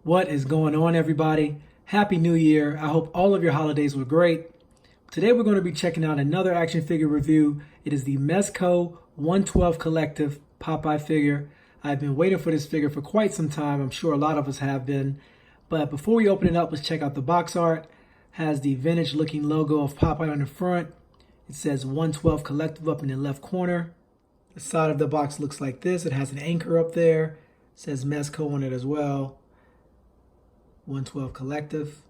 What is going on, everybody? Happy New Year. I hope all of your holidays were great. Today we're going to be checking out another action figure review. It is the Mezco 112 Collective Popeye figure. I've been waiting for this figure for quite some time. I'm sure a lot of us have been. But before we open it up, let's check out the box art. It has the vintage looking logo of Popeye on the front. It says 112 Collective up in the left corner. The side of the box looks like this. It has an anchor up there. It says Mezco on it as well. 112 Collective.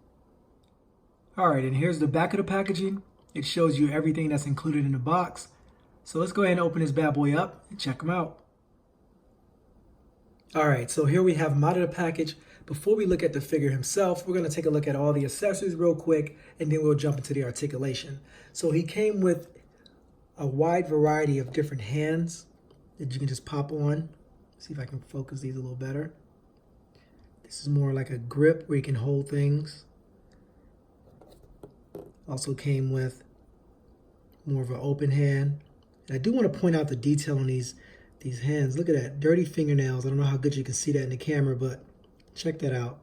All right, and here's the back of the packaging. It shows you everything that's included in the box. So let's go ahead and open this bad boy up and check them out. All right, so here we have them out of the package. Before we look at the figure himself, we're going to take a look at all the accessories real quick, and then we'll jump into the articulation. So he came with a wide variety of different hands that you can just pop on. See if I can focus these a little better. This is more like a grip where you can hold things. Also came with more of an open hand. And I do want to point out the detail on these hands. Look at that, dirty fingernails. I don't know how good you can see that in the camera, but check that out.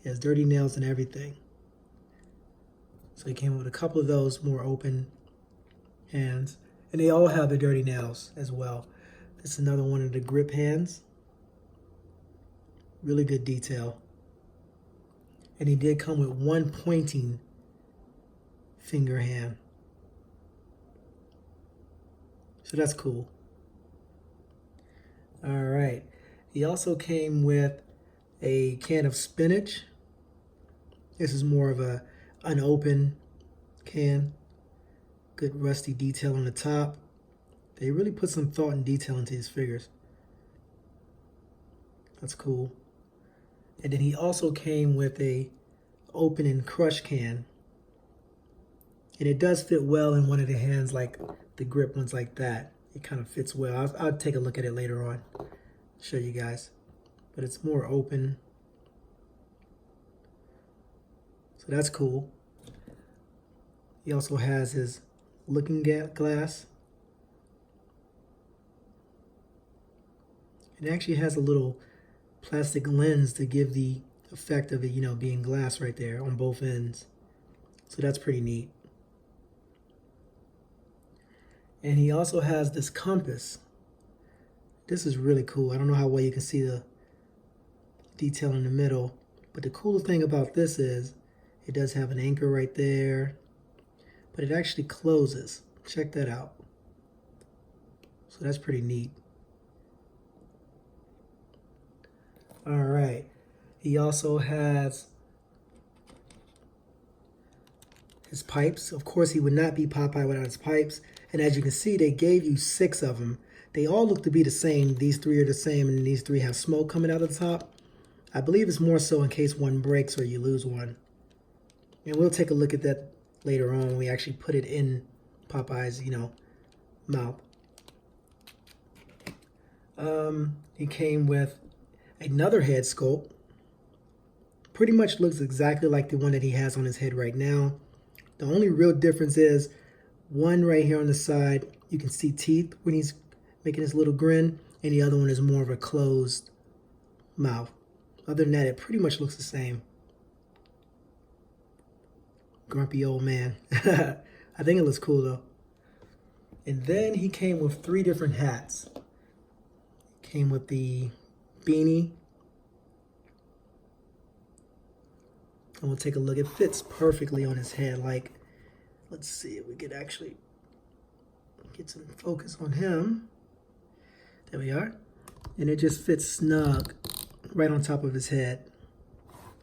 It has dirty nails and everything. So he came with a couple of those more open hands. And they all have the dirty nails as well. This is another one of the grip hands. Really good detail. And he did come with one pointing finger hand. So that's cool. All right. He also came with a can of spinach. This is more of a unopened can. Good rusty detail on the top. They really put some thought and detail into these figures. That's cool. And then he also came with a open and crush can. And it does fit well in one of the hands, like the grip ones like that. It kind of fits well. I'll take a look at it later on, show you guys. But it's more open. So that's cool. He also has his looking glass. It actually has a little plastic lens to give the effect of it, being glass right there on both ends. So that's pretty neat. And he also has this compass. This is really cool. I don't know how well you can see the detail in the middle, but the coolest thing about this is it does have an anchor right there, but it actually closes. Check that out. So that's pretty neat. All right. He also has his pipes. Of course, he would not be Popeye without his pipes. And as you can see, they gave you 6 of them. They all look to be the same. These 3 are the same, and these 3 have smoke coming out of the top. I believe it's more so in case one breaks or you lose one. And we'll take a look at that later on when we actually put it in Popeye's, mouth. He came with another head sculpt. Pretty much looks exactly like the one that he has on his head right now. The only real difference is one right here on the side, you can see teeth when he's making his little grin, and the other one is more of a closed mouth. Other than that, it pretty much looks the same. Grumpy old man. I think it looks cool though. And then he came with 3 different hats. Came with the beanie. And we'll take a look. It fits perfectly on his head. Like, let's see if we could actually get some focus on him. There we are. And it just fits snug right on top of his head.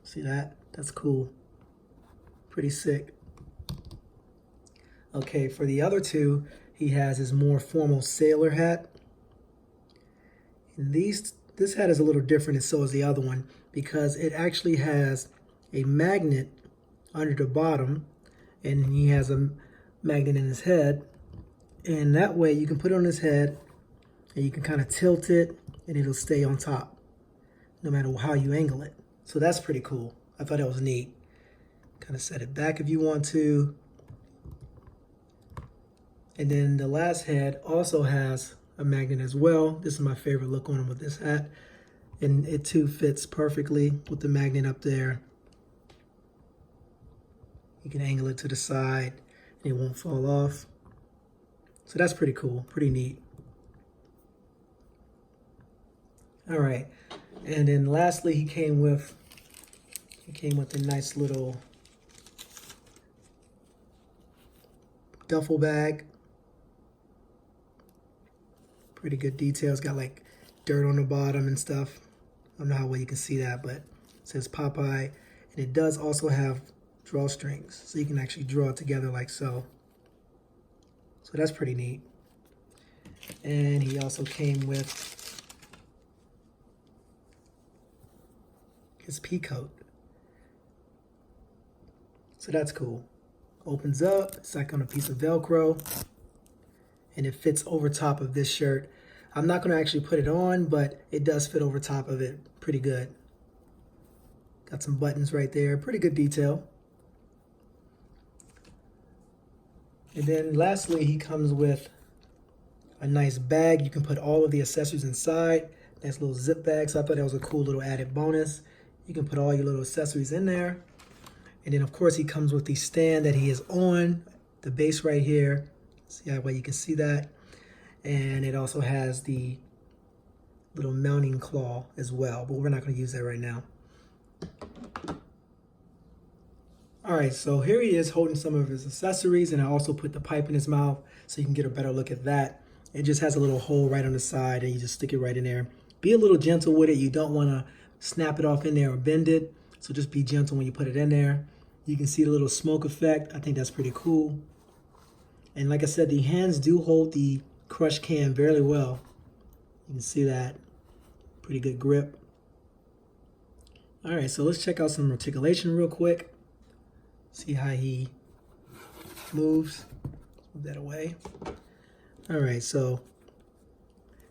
See that? That's cool. Pretty sick. Okay, for the other 2, he has his more formal sailor hat. And this hat is a little different, and so is the other one, because it actually has a magnet under the bottom, and he has a magnet in his head, and that way you can put it on his head and you can kind of tilt it and it'll stay on top no matter how you angle it. So that's pretty cool. I thought that was neat. Kind of set it back if you want to. And then the last head also has a magnet as well. This is my favorite look on him with this hat. And it too fits perfectly with the magnet up there. You can angle it to the side and it won't fall off. So that's pretty cool, pretty neat. All right, and then lastly, he came with a nice little duffel bag. Pretty good details. Got like dirt on the bottom and stuff. I don't know how well you can see that, but it says Popeye, and it does also have drawstrings, so you can actually draw it together like so. So that's pretty neat. And he also came with his pea coat. So that's cool. Opens up, it's like on a piece of Velcro, and it fits over top of this shirt. I'm not gonna actually put it on, but it does fit over top of it pretty good. Got some buttons right there, pretty good detail. And then lastly, he comes with a nice bag. You can put all of the accessories inside. Nice little zip bag, so I thought that was a cool little added bonus. You can put all your little accessories in there. And then of course he comes with the stand that he is on, the base right here. See how well you can see that. And it also has the little mounting claw as well, but we're not going to use that right now. All right, so here he is holding some of his accessories, and I also put the pipe in his mouth so you can get a better look at that. It just has a little hole right on the side, and you just stick it right in there. Be a little gentle with it. You don't want to snap it off in there or bend it, so just be gentle when you put it in there. You can see the little smoke effect. I think that's pretty cool. And like I said, the hands do hold the crush can very well. You can see that. Pretty good grip. All right, so let's check out some articulation real quick. See how he moves. Move that away. All right, so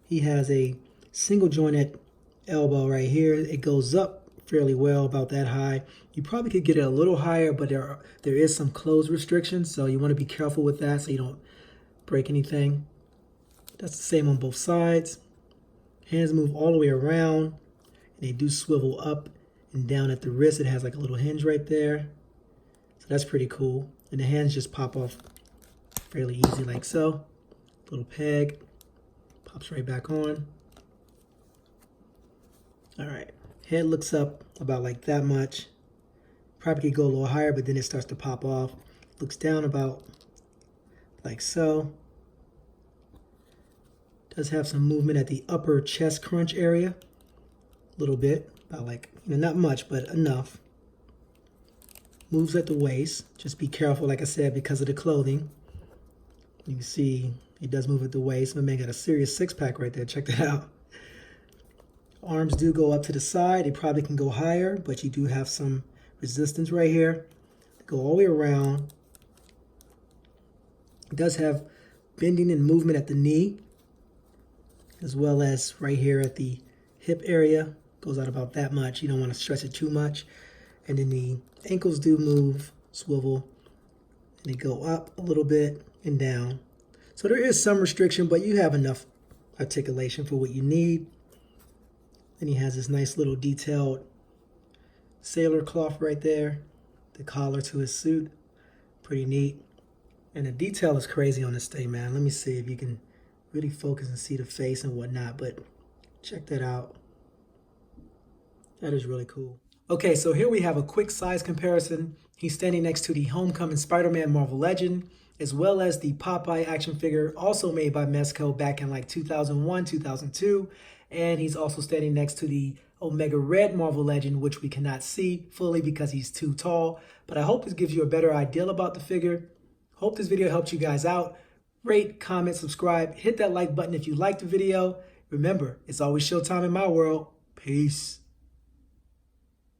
he has a single jointed elbow right here. It goes up fairly well, about that high. You probably could get it a little higher, but there is some close restrictions, so you want to be careful with that so you don't break anything. That's the same on both sides. Hands move all the way around, and they do swivel up and down at the wrist. It has like a little hinge right there. So that's pretty cool. And the hands just pop off fairly easy like so. Little peg, pops right back on. All right, head looks up about like that much. Probably could go a little higher, but then it starts to pop off. Looks down about like so. Does have some movement at the upper chest crunch area. A little bit, about like, not much, but enough. Moves at the waist. Just be careful, like I said, because of the clothing. You can see it does move at the waist. My man got a serious six-pack right there. Check that out. Arms do go up to the side. They probably can go higher, but you do have some resistance right here. Go all the way around. It does have bending and movement at the knee, as well as right here at the hip area. Goes out about that much. You don't want to stretch it too much. And then the ankles do move, swivel, and they go up a little bit and down. So there is some restriction, but you have enough articulation for what you need. Then he has this nice little detailed sailor cloth right there, the collar to his suit. Pretty neat. And the detail is crazy on this thing, man. Let me see if you can really focus and see the face and whatnot, but check that out. That is really cool. Okay, so here we have a quick size comparison. He's standing next to the Homecoming Spider-Man Marvel Legend, as well as the Popeye action figure, also made by Mezco back in like 2001, 2002. And he's also standing next to the Omega Red Marvel Legend, which we cannot see fully because he's too tall. But I hope this gives you a better idea about the figure. Hope this video helped you guys out. Rate, comment, subscribe, hit that like button if you liked the video. Remember, it's always showtime in my world. Peace.